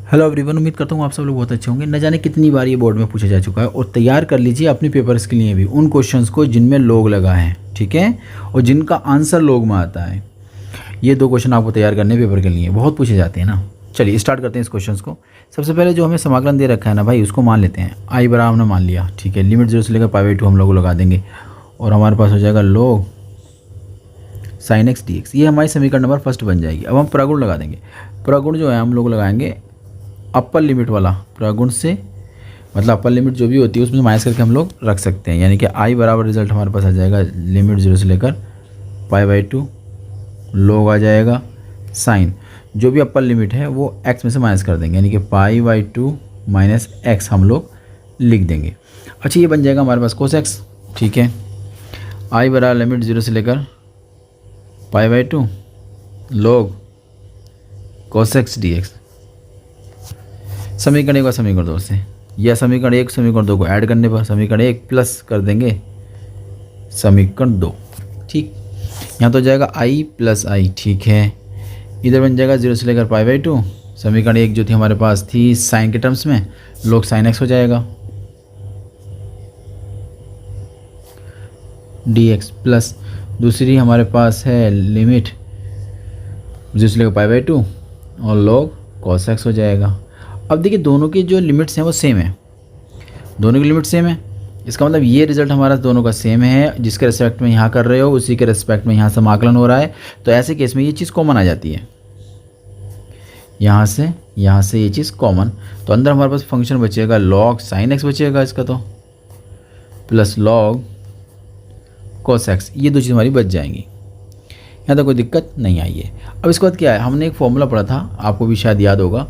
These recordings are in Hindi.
हेलो एवरीवन, उम्मीद करता हूँ आप सब लोग बहुत अच्छे होंगे। न जाने कितनी बार ये बोर्ड में पूछा जा चुका है और तैयार कर लीजिए अपने पेपर्स के लिए भी उन क्वेश्चंस को जिनमें लोग लगा है, ठीक है, और जिनका आंसर लोग में आता है। ये दो क्वेश्चन आपको तैयार करने पेपर के लिए बहुत पूछे जाते हैं ना। चलिए स्टार्ट करते हैं इस क्वेश्चन को। सबसे पहले जो हमें समाकलन दे रखा है ना भाई, उसको मान लेते हैं। आई बराबर हमने मान लिया, ठीक है। लिमिट 0 से लेकर π/2 हम लोग लगा देंगे और हमारे पास हो जाएगा log sin x dx। ये हमारी समीकरण नंबर फर्स्ट बन जाएगी। अब हम प्रगुण लगा देंगे। प्रगुण जो है हम लोग लगाएंगे अपर लिमिट वाला प्रगुण से, मतलब अपर लिमिट जो भी होती है उसमें माइनस करके हम लोग रख सकते हैं। यानी कि आई बराबर रिजल्ट हमारे पास आ जाएगा लिमिट 0 से लेकर π/2 log आ जाएगा साइन, जो भी अपर लिमिट है वो x में से माइनस कर देंगे, यानी कि π/2 माइनस x हम लोग लिख देंगे। अच्छा, ये बन जाएगा हमारे पास cos x, ठीक है। आई बराबर लिमिट 0 से लेकर π/2 log cos x dx। समीकरण 1 और समीकरण 2 से, या समीकरण 1 समीकरण 2 को ऐड करने पर समीकरण 1 प्लस कर देंगे समीकरण 2, ठीक। यहाँ तो हो जाएगा i प्लस आई, ठीक है। इधर बन जाएगा 0 से लेकर π/2 समीकरण 1 जो थी हमारे पास थी साइन के टर्म्स में, log sin x हो जाएगा dx, प्लस दूसरी हमारे पास है लिमिट 0 से लेकर π/2 और log cos x हो जाएगा। अब देखिए दोनों की जो लिमिट्स हैं वो सेम है, दोनों की लिमिट सेम है। इसका मतलब ये रिजल्ट हमारा दोनों का सेम है। जिसके रिस्पेक्ट में यहाँ कर रहे हो उसी के रिस्पेक्ट में यहाँ समाकलन हो रहा है, तो ऐसे केस में ये चीज़ कॉमन आ जाती है। यहाँ से ये चीज़ कॉमन, तो अंदर हमारे पास फंक्शन बचेगा log sin x बचेगा इसका, तो प्लस log cos x, ये दो चीज़ हमारी बच जाएंगी। यहाँ तो कोई दिक्कत नहीं आई है। अब इसके बाद क्या है, हमने एक फॉर्मूला पढ़ा था, आपको भी शायद याद होगा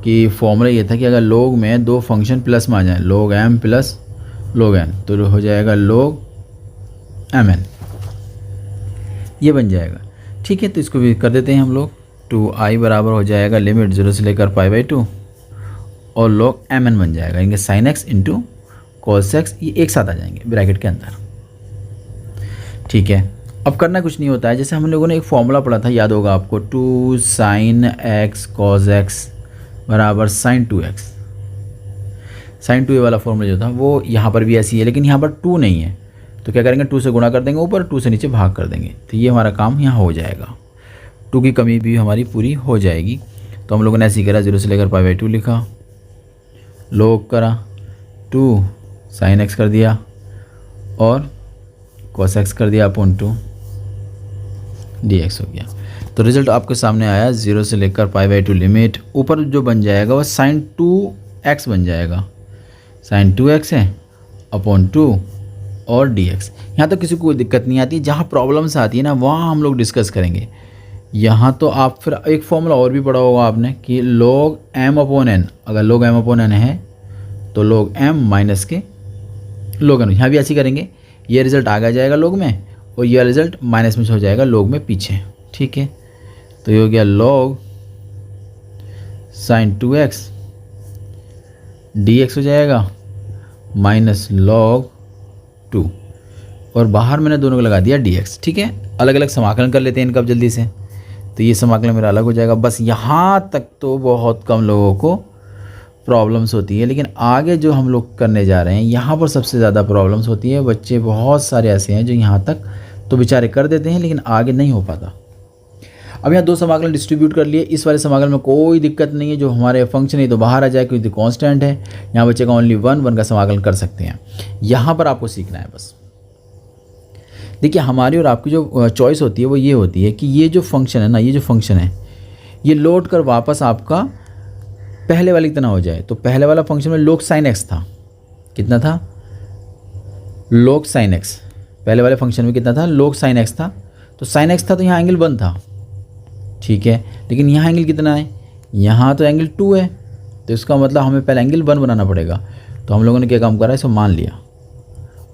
कि फॉर्मूला ये था कि अगर log में दो फंक्शन प्लस में आ जाए, log m plus log n, तो हो जाएगा log mn, ये बन जाएगा, ठीक है। तो इसको भी कर देते हैं हम लोग। 2i बराबर हो जाएगा लिमिट 0 से लेकर π/2 और log mn बन जाएगा, यानी sin x into cos x, ये एक साथ आ जाएंगे ब्रैकेट के अंदर, ठीक है। अब करना कुछ नहीं होता है, जैसे हम लोगों ने एक फॉर्मूला पढ़ा था, याद होगा आपको, 2 sin x cos x बराबर sin 2x। sin 2a वाला फॉर्मूला जो था वो यहाँ पर भी ऐसी है, लेकिन यहाँ पर 2 नहीं है, तो क्या करेंगे 2 से गुणा कर देंगे ऊपर, 2 से नीचे भाग कर देंगे, तो ये हमारा काम यहाँ हो जाएगा। 2 की कमी भी हमारी पूरी हो जाएगी। तो हम लोगों ने ऐसे ही करा, 0 से लेकर π/2 लिखा, log करा, 2 sin x कर दिया और cos x कर दिया अपॉन 2 dx हो गया। तो रिजल्ट आपके सामने आया 0 से लेकर π/2 लिमिट, ऊपर जो बन जाएगा वह sin 2x बन जाएगा, sin 2x है अपॉन 2 और dx। यहाँ तो किसी को कोई दिक्कत नहीं आती, जहाँ प्रॉब्लम्स आती है ना वहाँ हम लोग डिस्कस करेंगे। यहाँ तो आप फिर एक फॉर्मूला और भी पढ़ा होगा आपने कि log m अपॉन n, अगर log m अपॉन n है तो log m माइनस के log n, यहाँ भी ऐसे करेंगे। ये रिज़ल्ट आगे जाएगा log में और यह रिज़ल्ट माइनस में हो जाएगा log में पीछे, ठीक है। तो ये हो गया log sin 2x dx हो जाएगा माइनस log 2, और बाहर मैंने दोनों को लगा दिया dx, ठीक है। अलग अलग समाकलन कर लेते हैं इनका अब जल्दी से। तो ये समाकलन मेरा अलग हो जाएगा। बस यहाँ तक तो बहुत कम लोगों को प्रॉब्लम्स होती है, लेकिन आगे जो हम लोग करने जा रहे हैं यहाँ पर सबसे ज़्यादा प्रॉब्लम्स होती है। बच्चे बहुत सारे ऐसे हैं जो यहाँ तक तो बेचारे कर देते हैं, लेकिन आगे नहीं हो पाता। अब यहाँ दो समाकलन डिस्ट्रीब्यूट कर लिए, इस वाले समाकलन में कोई दिक्कत नहीं है, जो हमारे फंक्शन है तो बाहर आ जाए क्योंकि कांस्टेंट है। यहाँ बचेगा ओनली 1 का समाकलन कर सकते हैं। यहाँ पर आपको सीखना है बस। देखिए हमारी और आपकी जो चॉइस होती है वो ये होती है कि ये जो फंक्शन है ना, ये जो फंक्शन है ये लौट कर वापस आपका पहले वाली तरह हो जाए। तो पहले वाला फंक्शन में log sin x था, कितना था, log sin x, पहले वाले फंक्शन में कितना था, log sin x था। तो sin x था तो यहाँ एंगल 1 था, ठीक है। लेकिन यहाँ एंगल कितना है, यहाँ तो एंगल 2 है, तो इसका मतलब हमें पहले एंगल 1 बनाना पड़ेगा। तो हम लोगों ने क्या काम करा, इसको मान लिया,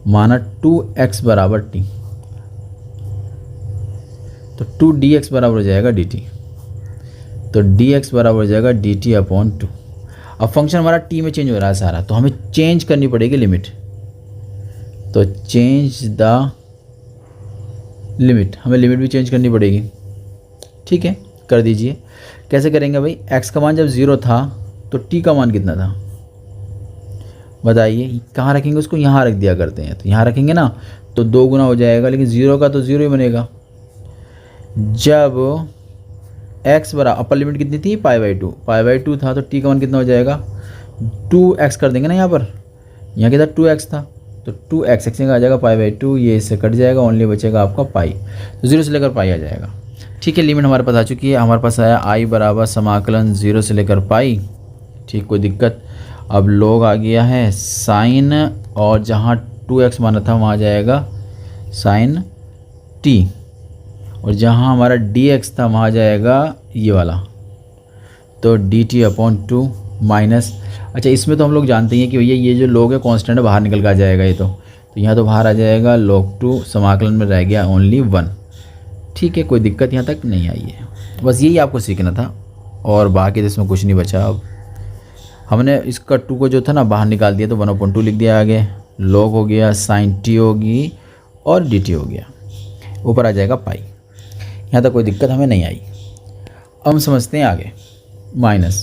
माना 2x बराबर t, तो 2dx बराबर हो जाएगा dt, तो dx बराबर हो जाएगा dt अपॉन 2। अब फंक्शन हमारा t में चेंज हो रहा है सारा, तो हमें चेंज करनी पड़ेगी लिमिट। तो चेंज द लिमिट, हमें लिमिट भी चेंज करनी पड़ेगी, ठीक है। कर दीजिए। कैसे करेंगे भाई, x का मान जब 0 था तो टी का मान कितना था बताइए। कहाँ रखेंगे उसको, यहाँ रख दिया करते हैं, तो यहाँ रखेंगे ना तो 2 गुना हो जाएगा, लेकिन 0 का तो 0 ही बनेगा। जब x बराबर अपर लिमिट कितनी थी पाई बाई टू था, तो टी का मान कितना हो जाएगा 2x कर देंगे ना, यहाँ पर यहाँ क्या था 2x था, तो 2x x आ जाएगा पाई बाई टू, ये इससे कट जाएगा, ओनली बचेगा आपका पाई, तो 0 से लेकर पाई आ जाएगा। ठीक है, लिमिट हमारे पास आ चुकी है, हमारे पास आया i बराबर समाकलन 0 से लेकर पाई। ठीक, कोई दिक्कत। अब log आ गया है साइन, और जहाँ 2x माना था वहाँ जाएगा साइन t, और जहाँ हमारा dx था वहाँ जाएगा ये वाला, तो dt/2 माइनस। अच्छा, इसमें तो हम लोग जानते हैं कि भैया ये जो log है कांस्टेंट बाहर निकल कर आ जाएगा, ये तो यहाँ तो बाहर आ जाएगा log2, समाकलन में रह गया ओनली 1। ठीक है, कोई दिक्कत यहाँ तक नहीं आई है, बस यही आपको सीखना था, और बाकी तो इसमें कुछ नहीं बचा। अब हमने इसका 2 को जो था ना बाहर निकाल दिया, तो 1/2 लिख दिया आगे, log हो गया साइन t होगी और dt हो गया, ऊपर आ जाएगा पाई। यहाँ तक कोई दिक्कत हमें नहीं आई। अब हम समझते हैं आगे, माइनस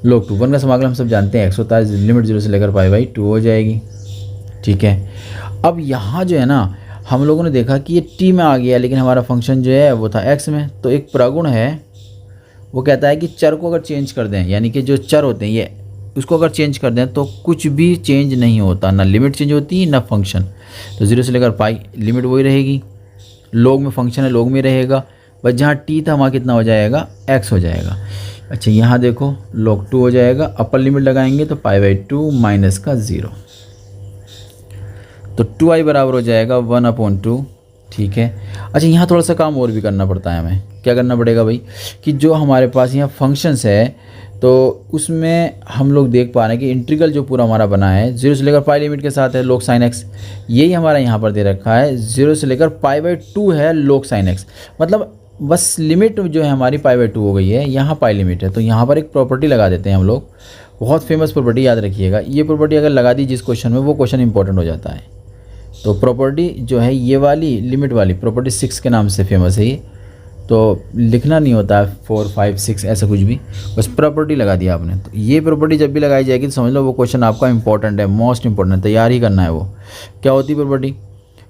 log 2 1 का समाकलन हम सब जानते हैं x होता है, लिमिट 0 से लेकर पाई/2 हो जाएगी। ठीक है, अब यहाँ जो है ना हम लोगों ने देखा कि ये t में आ गया, लेकिन हमारा फंक्शन जो है वो था x में, तो एक प्रगुण है वो कहता है कि चर को अगर चेंज कर दें, यानी कि जो चर होते हैं ये, उसको अगर चेंज कर दें तो कुछ भी चेंज नहीं होता, ना लिमिट चेंज होती है ना फंक्शन। तो 0 से लेकर पाई लिमिट वही रहेगी, log में फंक्शन है log में रहेगा, बस जहाँ t था वहाँ कितना हो जाएगा x हो जाएगा। अच्छा, यहाँ देखो log 2 हो जाएगा, अपर लिमिट लगाएंगे तो पाई/2 माइनस का 0, तो 2i बराबर हो जाएगा 1/2। ठीक है, अच्छा यहाँ थोड़ा सा काम और भी करना पड़ता है हमें। क्या करना पड़ेगा भाई, कि जो हमारे पास यहाँ फंक्शंस है तो उसमें हम लोग देख पा रहे हैं कि इंटीग्रल जो पूरा हमारा बना है 0 से लेकर पाई लिमिट के साथ है log sin x, यही हमारा यहाँ पर दे रखा है 0 से लेकर पाई/2 है log sin x, मतलब बस लिमिट जो है हमारी पाई/2 हो गई है, यहाँ पाई लिमिट है। तो यहाँ पर एक प्रॉपर्टी लगा देते हैं हम लोग, बहुत फेमस प्रॉपर्टी, याद रखिएगा। ये प्रॉपर्टी अगर लगा दी जिस क्वेश्चन में, वो क्वेश्चन इंपॉर्टेंट हो जाता है। तो प्रॉपर्टी जो है ये वाली लिमिट वाली प्रॉपर्टी 6 के नाम से फेमस है ये, तो लिखना नहीं होता है 4 5 6 ऐसा कुछ भी, बस प्रॉपर्टी लगा दिया आपने। तो ये प्रॉपर्टी जब भी लगाई जाएगी तो समझ लो वो क्वेश्चन आपका इंपॉर्टेंट है, मोस्ट इंपॉर्टेंट, तैयार ही करना है वो। क्या होती है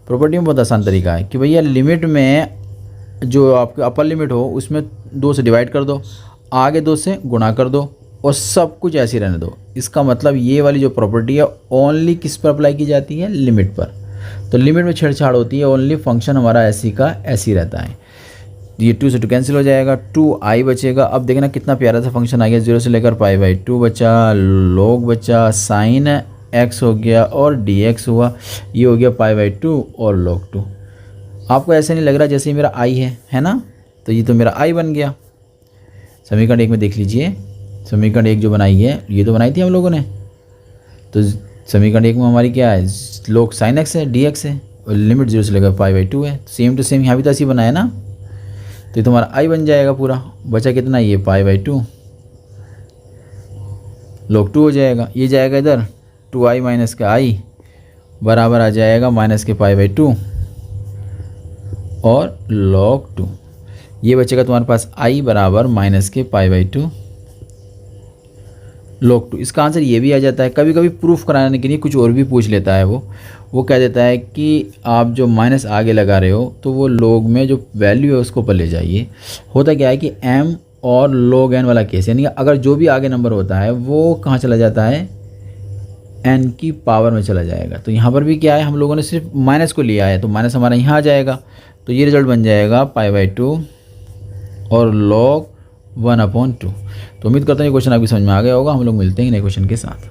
प्रॉपर्टी में बहुत आसान तरीका है कि भैया लिमिट में जो आपके अपर लिमिट हो उसमें 2 से डिवाइड कर दो, आगे 2 से गुणा कर दो, और सब कुछ ऐसे ही रहने दो। इसका मतलब ये वाली जो प्रॉपर्टी है ओनली किस पर अप्लाई की जाती है, लिमिट पर। तो लिमिट में छेड़छाड़ होती है, ओनली फंक्शन हमारा ऐसी का ऐसी रहता है। ये 2 से 2 कैंसिल हो जाएगा, 2i बचेगा। अब देखना कितना प्यारा सा फंक्शन आ गया, 0 से लेकर पाई/2 बचा, log बचा, साइन x हो गया और dx हुआ, ये हो गया पाई/2 और log 2। आपको ऐसे नहीं लग रहा जैसे ये मेरा i है ना, तो ये तो मेरा i बन गया। समीकरण 1 में देख लीजिए, समीकरण 1 जो बनाई है ये तो बनाई थी हम लोगों ने, तो समीकरण 1 में हमारी क्या है, log sin x है, dx है, और लिमिट 0 से लेकर पाई/2 है। सेम टू सेम यहाँ भी तो ऐसी बनाया ना, तो ये तुम्हारा i बन जाएगा पूरा। बचा कितना, ये पाई/2 log 2 हो जाएगा, ये जाएगा इधर 2i माइनस का i बराबर आ जाएगा माइनस के पाई/2 और log 2। ये बचेगा तुम्हारे पास i बराबर माइनस के पाई/2 log 2। इसका आंसर ये भी आ जाता है। कभी कभी प्रूफ कराने के लिए कुछ और भी पूछ लेता है, वो कह देता है कि आप जो माइनस आगे लगा रहे हो तो वो log में जो वैल्यू है उसको ऊपर ले जाइए। होता क्या है कि m और log n वाला केस, यानी अगर जो भी आगे नंबर होता है वो कहाँ चला जाता है, n की पावर में चला जाएगा। तो यहाँ पर भी क्या है, हम लोगों ने सिर्फ माइनस को लिया है, तो माइनस हमारा यहाँ आ जाएगा, तो ये रिजल्ट बन जाएगा पाई/2 और log 1/2। तो उम्मीद करता हूँ ये क्वेश्चन आपकी समझ में आ गया होगा। हम लोग मिलते हैं नए क्वेश्चन के साथ।